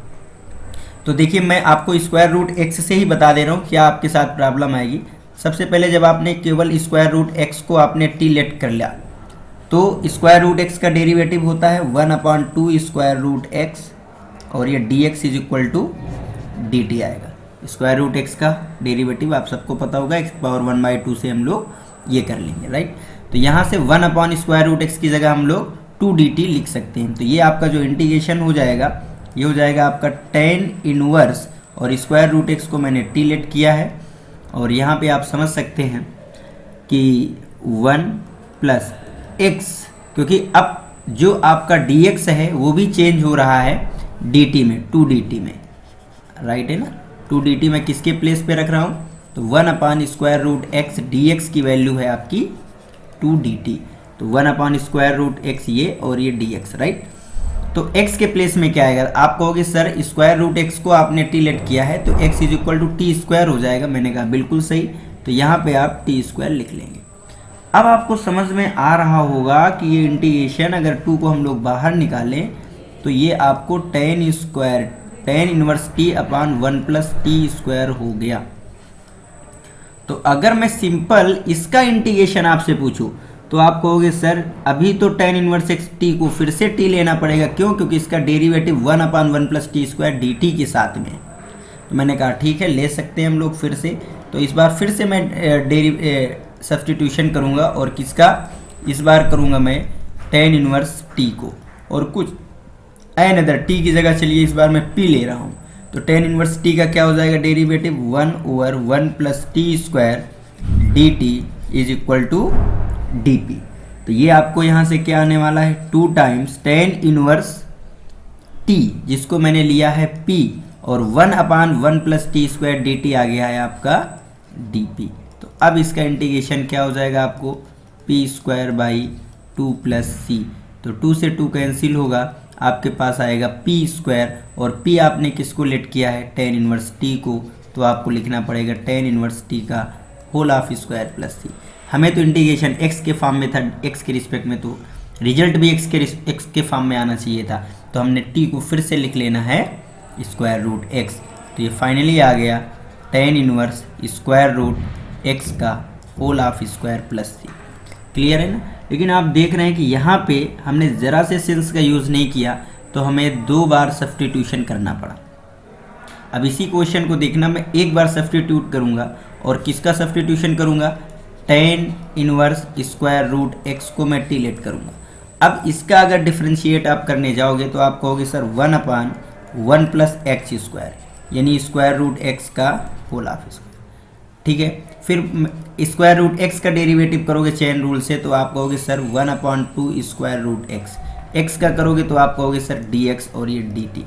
तो देखिए मैं आपको स्क्वायर रूट एक्स से ही बता दे रहा हूँ क्या आपके साथ प्रॉब्लम आएगी। सबसे पहले जब आपने केवल स्क्वायर रूट एक्स को आपने टी लेट कर लिया तो स्क्वायर रूट एक्स का डेरिवेटिव होता है 1/2 स्क्वायर रूट एक्स, और ये d x is equal to d t आएगा। स्क्वायर रूट एक्स का डेरिवेटिव आप सबको पता होगा, x पावर 1/2 से हम लोग ये कर लेंगे, राइट। तो यहाँ से 1 स्क्वायर रूट एक्स की जगह हम लोग 2 dt लिख सकते हैं। तो ये आपका जो इंटीग्रेशन हो जाएगा ये हो जाएगा आपका tan इनवर्स, और स्क्वायर रूट एक्स को मैंने टी लेट किया है, और यहाँ पे आप समझ सकते हैं कि 1 प्लस एक्स, क्योंकि अब जो आपका dx है वो भी चेंज हो रहा है dt में, 2 dt में, राइट है ना। 2 dt में किसके प्लेस पे रख रहा हूँ, तो 1 square root x d x की वैल्यू है आपकी 2 dt, तो 1 स्क्वायर रूट एक्स ये और ये डी एक्स, राइट। तो x के प्लेस में क्या आएगा, आप कहोगे सर स्क्वायर रूट एक्स को आपने टी लेट किया है तो x is equal to t square हो जाएगा। मैंने कहा बिल्कुल सही, तो यहाँ पे आप टी स्क्वायर लिख लेंगे। अब आपको समझ में आ रहा होगा कि ये इंटीग्रेशन अगर 2 को हम लोग बाहर निकालें तो ये आपको tan इनवर्स t अपान 1 प्लस टी स्क्वायर हो गया। तो अगर मैं सिंपल इसका इंटीग्रेशन आपसे पूछूं तो आप कहोगे सर अभी तो tan इनवर्स एक्स टी को फिर से t लेना पड़ेगा, क्यों, क्योंकि इसका derivative 1/1 plus t square d T के साथ में। तो मैंने कहा ठीक है ले सकते हैं हम लोग फिर से। तो इस बार फिर से मैं सब्स्टिट्यूशन करूंगा, और किसका, इस बार करूंगा मैं tan इनवर्स t को, और कुछ एन अदर t की जगह चलिए इस बार मैं p ले रहा हूं। तो tan इनवर्स t का क्या हो जाएगा derivative 1/1 plus t square d t is equal to d p. तो ये आपको यहाँ से क्या आने वाला है 2 टाइम्स tan इनवर्स t, जिसको मैंने लिया है p, और 1/1 plus t square d t आ गया है आपका डी पी। तो अब इसका इंटीग्रेशन क्या हो जाएगा आपको p स्क्वायर बाई 2 प्लस सी। तो 2 से 2 कैंसिल होगा, आपके पास आएगा p स्क्वायर, और p आपने किसको लेट किया है tan इनवर्स t को, तो आपको लिखना पड़ेगा tan इनवर्स t का होल ऑफ स्क्वायर प्लस सी। हमें तो इंटीग्रेशन x के फॉर्म में था, x के रिस्पेक्ट में, तो रिजल्ट भी x के फॉर्म में आना चाहिए था, तो हमने t को फिर से लिख लेना है स्क्वायर रूट x। तो ये फाइनली आ गया tan inverse square root x का whole of square plus c. Clear है ना। लेकिन आप देख रहे हैं कि यहाँ पे हमने ज़रा से सेंस का यूज़ नहीं किया, तो हमें 2 बार सब्स्टिट्यूशन करना पड़ा। अब इसी क्वेश्चन को देखना, मैं एक बार सब्स्टिट्यूट करूँगा, और किसका सब्स्टिट्यूशन करूँगा, tan inverse square root x को मैं टी लेट करूँगा। अब इसका अगर डिफ्रेंशिएट आप करने जाओगे तो आप कहोगे सर 1/1 प्लस एक्स स्क्वायर, यानी स्क्वायर रूट एक्स का होल ऑफ स्क्वायर। ठीक है, फिर स्क्वायर रूट एक्स का डेरिवेटिव करोगे चेन रूल से, तो आप कहोगे सर 1/2 स्क्वायर रूट एक्स का करोगे तो आप कहोगे सर डी एक्स और ये डी टी।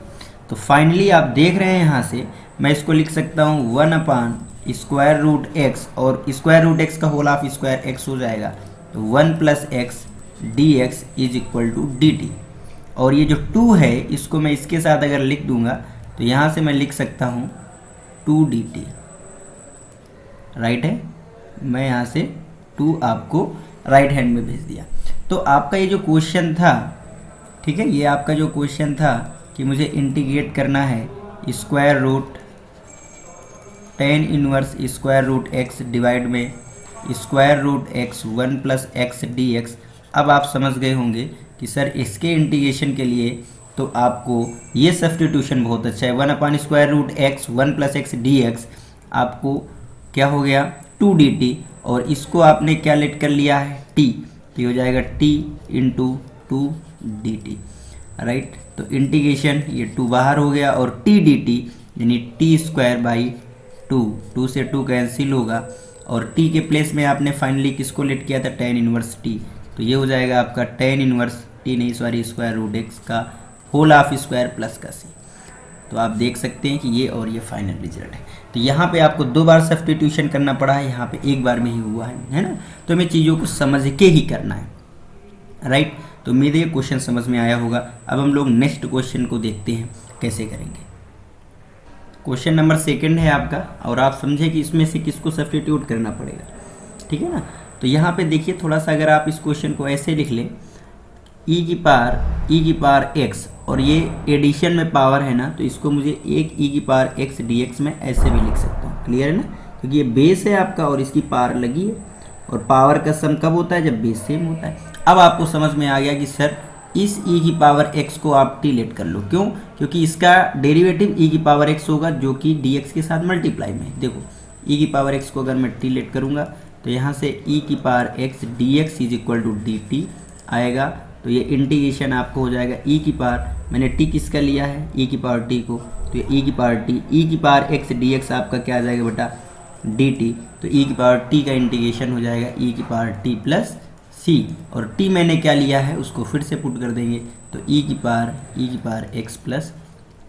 तो फाइनली आप देख रहे हैं यहाँ से मैं इसको लिख सकता हूँ 1/ स्क्वायर रूट एक्स, और स्क्वायर रूट एक्स का होल ऑफ स्क्वायर एक्स हो जाएगा, तो 1 plus x d x is equal to d t. और ये जो 2 है इसको मैं इसके साथ अगर लिख दूंगा तो यहाँ से मैं लिख सकता हूँ 2 डी टी, राइट है। मैं यहाँ से 2 आपको राइट हैंड में भेज दिया। तो आपका ये जो क्वेश्चन था, ठीक है, ये आपका जो क्वेश्चन था कि मुझे इंटीग्रेट करना है square root tan inverse square root x divide में square root x 1 plus x d x. अब आप समझ गए होंगे कि सर इसके इंटीग्रेशन के लिए तो आपको ये सब्स्टिट्यूशन बहुत अच्छा है, 1 square root x 1 plus x d x आपको क्या हो गया 2 डी टी, और इसको आपने क्या लेट कर लिया है t, तो हो जाएगा t into 2 D t, right. तो इंटीग्रेशन ये 2 बाहर हो गया, और t डी टी यानी टी स्क्वायर बाई टू से टू कैंसिल होगा, और टी के प्लेस में आपने फाइनली किसको लेट किया था, टेन इनवर्स टी। तो ये हो जाएगा आपका टेन इनवर्स टी नहीं सॉरी स्क्वायर रूट एक्स का होल हाफ स्क्वायर प्लस का सी। तो आप देख सकते हैं कि ये और ये फाइनल रिजल्ट है। तो यहाँ पे आपको 2 बार सब्स्टिट्यूशन करना पड़ा है, यहाँ पे 1 बार में ही हुआ है ना। तो हमें चीज़ों को समझ के ही करना है, राइट। तो मेरे ये क्वेश्चन समझ में आया होगा। अब हम लोग नेक्स्ट क्वेश्चन को देखते हैं कैसे करेंगे। क्वेश्चन नंबर 2 है आपका, और आप समझे कि इसमें से किसको सब्स्टिट्यूट करना पड़ेगा, ठीक है ना। तो यहाँ पे देखिए थोड़ा सा, अगर आप इस क्वेश्चन को ऐसे लिख लें, ई की पावर एक्स, और ये एडिशन में पावर है ना, तो इसको मुझे एक ई की पावर एक्स डी एक्स में ऐसे भी लिख सकता हूँ। क्लियर है ना, क्योंकि ये बेस है आपका और इसकी पावर लगी है, और पावर का सम कब होता है, जब बेस सेम होता है। अब आपको समझ में आ गया कि सर इस e की पावर x को आप टी लेट कर लो, क्यों, क्योंकि इसका डेरिवेटिव e की पावर x होगा जो कि dx के साथ मल्टीप्लाई में है। देखो e की पावर x को अगर मैं टी लेट करूँगा तो यहाँ से e की power x dx is equal to d t आएगा। तो ये इंटीग्रेशन आपको हो जाएगा e की पावर, मैंने t किसका लिया है, e की पावर t को, तो ये e की पावर t, e की पावर x dx आपका क्या आ जाएगा बेटा, dt। तो e की पावर t का इंटीग्रेशन हो जाएगा e की पावर t प्लस c, और t मैंने क्या लिया है उसको फिर से पुट कर देंगे, तो e की power x plus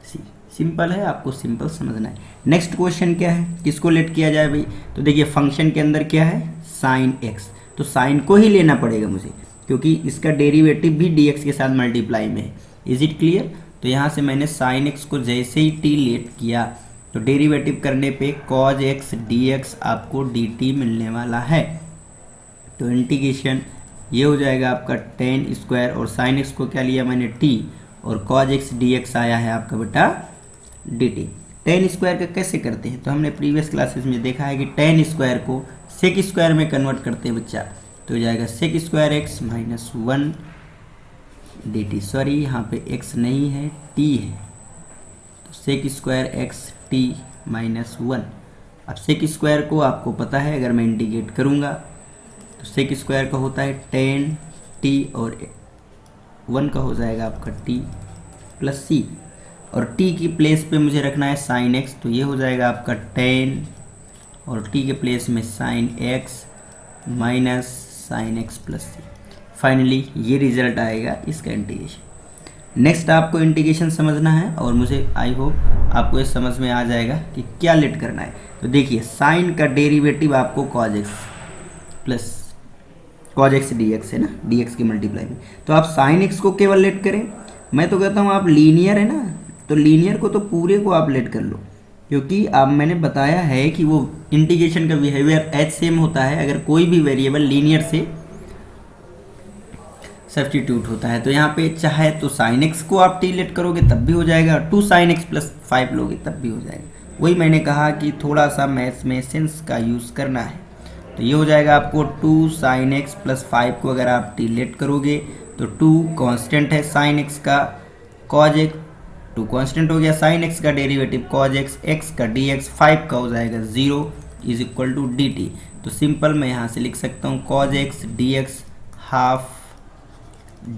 c। Simple है, आपको सिंपल समझना है। नेक्स्ट क्वेश्चन क्या है, किसको लेट किया जाए भाई, तो देखिए फंक्शन के अंदर क्या है, साइन x, तो साइन को ही लेना पड़ेगा मुझे, क्योंकि इसका डेरिवेटिव भी dx के साथ मल्टीप्लाई में है। Is it clear. तो यहाँ से मैंने साइन x को जैसे ही t लेट किया तो डेरिवेटिव करने पे cos x dx आपको dt मिलने वाला है। तो इंटीग्रेशन ये हो जाएगा आपका टेन स्क्वायर, और साइन x को क्या लिया मैंने t, और cos x dx आया है आपका बेटा dt। टेन स्क्वायर का कैसे करते हैं, तो हमने प्रीवियस क्लासेस में देखा है कि टेन स्क्वायर को सेक स्क्वायर में कन्वर्ट करते हैं बच्चा, तो हो जाएगा sec square x minus 1 dt। Sorry यहाँ पे x नहीं है t है, तो sec square x t minus 1। अब सेक स्क्वायर को आपको पता है, अगर मैं इंटीग्रेट करूँगा तो सेक स्क्वायर का होता है टेन टी, और 1 का हो जाएगा आपका टी प्लस सी, और टी की प्लेस पे मुझे रखना है साइन एक्स, तो ये हो जाएगा आपका टेन, और टी के प्लेस में sine x minus sine x plus C. Finally ये रिजल्ट आएगा इसका इंटीग्रेशन। नेक्स्ट आपको इंटीग्रेशन समझना है, और मुझे आई होप आपको ये समझ में आ जाएगा कि क्या लेट करना है। तो देखिए साइन का डेरिवेटिव आपको cos x plus cos x dx है ना, dx की मल्टीप्लाई में, तो आप sin x को केवल लेट करें। मैं तो कहता हूँ आप लीनियर है ना, तो लीनियर को तो पूरे को आप लेट कर लो, क्योंकि अब मैंने बताया है कि वो इंटीग्रेशन का बिहेवियर एच सेम होता है अगर कोई भी वेरिएबल लीनियर से सब्स्टिट्यूट होता है। तो यहाँ पे चाहे तो sin x को आप टी लेट करोगे तब भी हो जाएगा, 2 sin x प्लस 5 लोगे तब भी हो जाएगा। वही मैंने कहा कि थोड़ा सा मैथ्स में सेंस का यूज़ करना है। तो ये हो जाएगा आपको 2 sin x प्लस 5 को अगर आप टी लेट करोगे तो 2 कांस्टेंट है sin x का, cos x 2 कांस्टेंट हो गया, sin x का डेरिवेटिव cos x, x का dx 5 का हो जाएगा 0 इज इक्वल टू dt। तो सिंपल मैं यहाँ से लिख सकता हूँ cos x dx half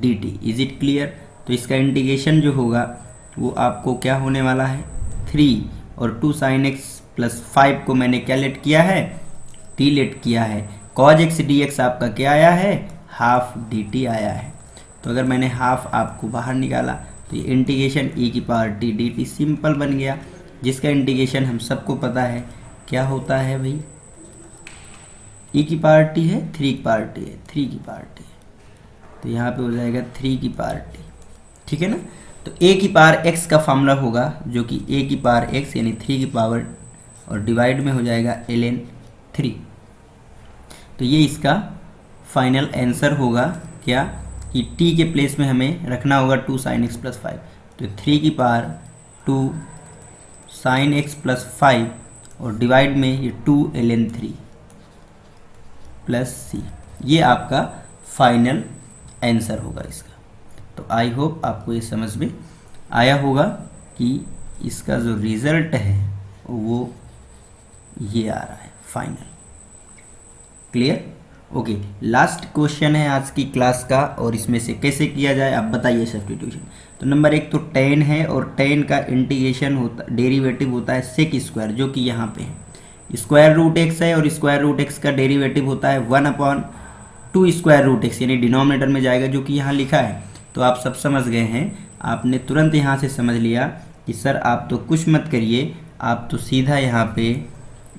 dt। Is it clear. तो इसका इंटीग्रेशन जो होगा वो आपको क्या होने वाला है 3, और 2 sin x प्लस 5 को मैंने क्या लेट किया है, टी लेट किया है। cos x dx आपका क्या आया है, हाफ dt आया है। तो अगर मैंने हाफ आपको बाहर निकाला तो ये इंटीग्रेशन e की पावर t dt सिंपल बन गया, जिसका इंटीग्रेशन हम सबको पता है क्या होता है भाई, e की पावर t है, 3 की पावर t है, 3 की पावर t है, तो यहाँ पे हो जाएगा 3 की पावर t, ठीक है ना। तो a की पावर x का फॉर्मूला होगा जो कि a की पावर x यानी 3 की पावर, और डिवाइड में हो जाएगा ln 3। तो ये इसका फाइनल आंसर होगा क्या, कि t के प्लेस में हमें रखना होगा 2 sin x प्लस 5, तो 3 की पावर 2 sin x प्लस 5, और डिवाइड में ये 2 ln 3 प्लस c, ये आपका फाइनल आंसर होगा इसका। तो आई होप आपको ये समझ में आया होगा कि इसका जो रिज़ल्ट है वो ये आ रहा है final. Clear, okay. Last question है आज की क्लास का, और इसमें से कैसे किया जाए आप बताइए सब्स्टिट्यूशन। तो नंबर 1 तो tan है, और tan का इंटीग्रेशन होता डेरिवेटिव होता है सेक स्क्वायर, जो कि यहाँ पे है। स्क्वायर रूट एक्स है और स्क्वायर रूट एक्स का डेरिवेटिव होता है 1/2 स्क्वायर रूट एक्स, यानी डिनोमिनेटर में जाएगा जो कि यहाँ लिखा है। तो आप सब समझ गए हैं, आपने तुरंत यहाँ से समझ लिया कि सर आप तो कुछ मत करिए, आप तो सीधा यहाँ पे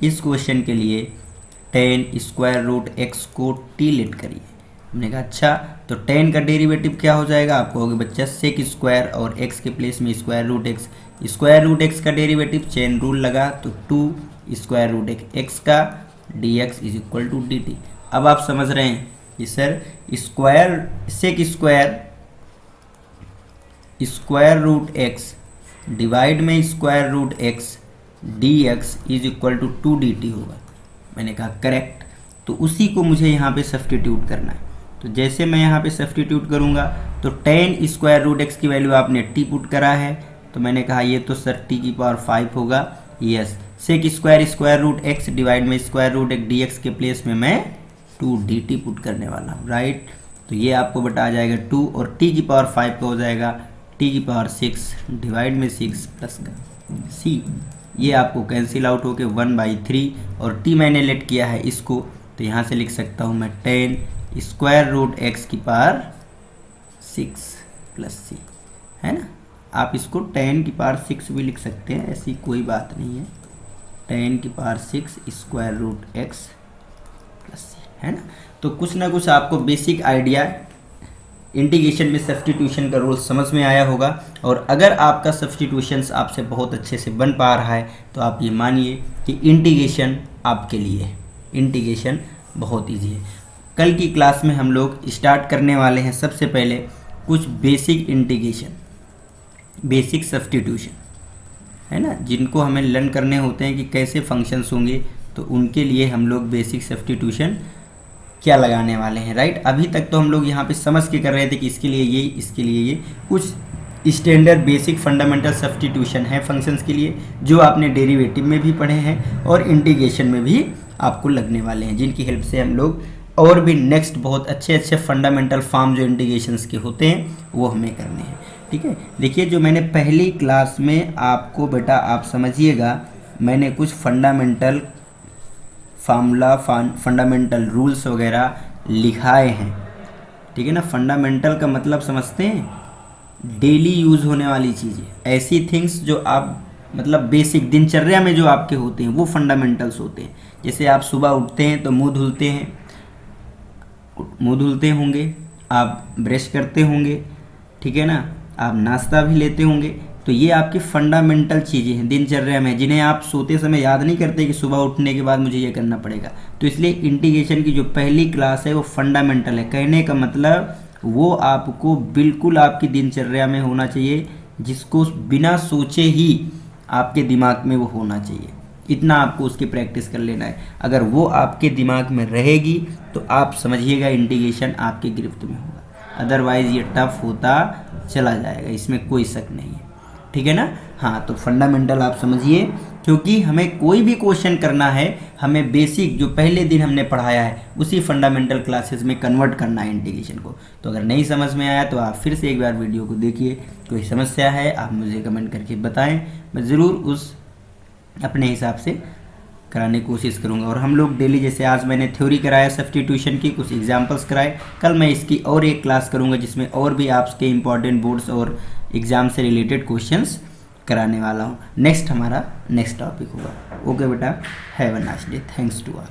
इस क्वेश्चन के लिए टेन स्क्वायर रूट एक्स को टी लेट करिए। हमने कहा अच्छा, तो टेन का डेरिवेटिव क्या हो जाएगा, आप कहोगे बच्चा सेक स्क्वायर और एक्स के प्लेस में स्क्वायर रूट एक्स का डेरिवेटिव चेन रूल लगा तो 2 स्क्वायर रूट एक्स का dx is equal to dt। अब आप समझ रहे हैं कि sir sec square root x divide में square root x dx is equal to 2 dt होगा। मैंने कहा करेक्ट, तो उसी को मुझे यहाँ पे सब्स्टिट्यूट करना है। तो जैसे मैं यहाँ पे सब्स्टिट्यूट करूँगा तो टेन स्क्वायर रूट एक्स की वैल्यू आपने टी पुट करा है, तो मैंने कहा ये तो सर टी की पावर 5 होगा। Yes, sec square root x divide में स्क्वायर रूट एक्स dx के प्लेस में मैं 2 dt पुट करने वाला हूँ, राइट। तो ये आपको बता जाएगा 2 और टी की पावर 5 का हो जाएगा टी की पावर 6 डिवाइड में 6 प्लस का सी, ये आपको कैंसिल आउट होके 1/3 और टी मैंने लेट किया है इसको, तो यहाँ से लिख सकता हूँ मैं 10 स्क्वायर रूट एक्स की पावर 6 प्लस सी, है ना। आप इसको 10 की पावर 6 भी लिख सकते हैं, ऐसी कोई बात नहीं है। 10 की power 6 square root x plus C, है ना। तो कुछ ना कुछ आपको बेसिक आइडिया इंटीग्रेशन में सब्स्टिट्यूशन का रूल समझ में आया होगा। और अगर आपका सब्स्टिट्यूशंस आपसे बहुत अच्छे से बन पा रहा है तो आप ये मानिए कि इंटीग्रेशन आपके लिए है, इंटीग्रेशन बहुत इजी है। कल की क्लास में हम लोग स्टार्ट करने वाले हैं सबसे पहले कुछ बेसिक इंटीग्रेशन, बेसिक सब्स्टिट्यूशन, है ना, जिनको हमें लर्न करने होते हैं कि कैसे फंक्शंस होंगे, तो उनके लिए हम लोग बेसिक सब्स्टिट्यूशन क्या लगाने वाले हैं, राइट। अभी तक तो हम लोग यहाँ पे समझ के कर रहे थे कि इसके लिए ये, इसके लिए ये, कुछ स्टैंडर्ड बेसिक फंडामेंटल सब्स्टिट्यूशन है फंक्शंस के लिए जो आपने डेरिवेटिव में भी पढ़े हैं और इंटीग्रेशन में भी आपको लगने वाले हैं, जिनकी हेल्प से हम लोग और भी नेक्स्ट बहुत अच्छे अच्छे फंडामेंटल फॉर्म जो इंटीग्रेशंस के होते हैं वो हमें करने हैं, ठीक है। देखिए जो मैंने पहली क्लास में आपको बेटा आप समझिएगा, मैंने कुछ फंडामेंटल फार्मूला फंडामेंटल रूल्स वगैरह लिखाए हैं, ठीक है ना। फंडामेंटल का मतलब समझते हैं, डेली यूज़ होने वाली चीज़ें, ऐसी थिंग्स जो आप मतलब बेसिक दिनचर्या में जो आपके होते हैं वो फंडामेंटल्स होते हैं। जैसे आप सुबह उठते हैं तो मुंह धुलते होंगे, आप ब्रश करते होंगे, ठीक है ना, आप नाश्ता भी लेते होंगे, तो ये आपकी फंडामेंटल चीज़ें हैं दिनचर्या में, जिन्हें आप सोते समय याद नहीं करते कि सुबह उठने के बाद मुझे ये करना पड़ेगा। तो इसलिए इंटीग्रेशन की जो पहली क्लास है वो फंडामेंटल है। कहने का मतलब वो आपको बिल्कुल आपकी दिनचर्या में होना चाहिए, जिसको बिना सोचे ही आपके दिमाग में वो होना चाहिए, इतना आपको उसकी प्रैक्टिस कर लेना है। अगर वो आपके दिमाग में रहेगी तो आप समझिएगा इंटीग्रेशन आपके गिरफ्त में होगा, अदरवाइज़ ये टफ होता चला जाएगा, इसमें कोई शक नहीं है, ठीक है ना। हाँ, तो फंडामेंटल आप समझिए, क्योंकि हमें कोई भी क्वेश्चन करना है हमें बेसिक जो पहले दिन हमने पढ़ाया है उसी फंडामेंटल क्लासेस में कन्वर्ट करना है इंटीग्रेशन को। तो अगर नहीं समझ में आया तो आप फिर से एक बार वीडियो को देखिए, कोई समस्या है आप मुझे कमेंट करके बताएं, मैं ज़रूर उस अपने हिसाब से कराने की कोशिश करूंगा। और हम लोग डेली, जैसे आज मैंने थ्योरी कराया सब्स्टिट्यूशन की, कुछ एग्जांपल्स कराए, कल मैं इसकी और एक क्लास करूंगा जिसमें और भी आपके इंपॉर्टेंट बोर्ड्स और एग्ज़ाम से रिलेटेड क्वेश्चंस कराने वाला हूं। नेक्स्ट हमारा नेक्स्ट टॉपिक होगा। ओके बेटा, have a nice day, thanks to all.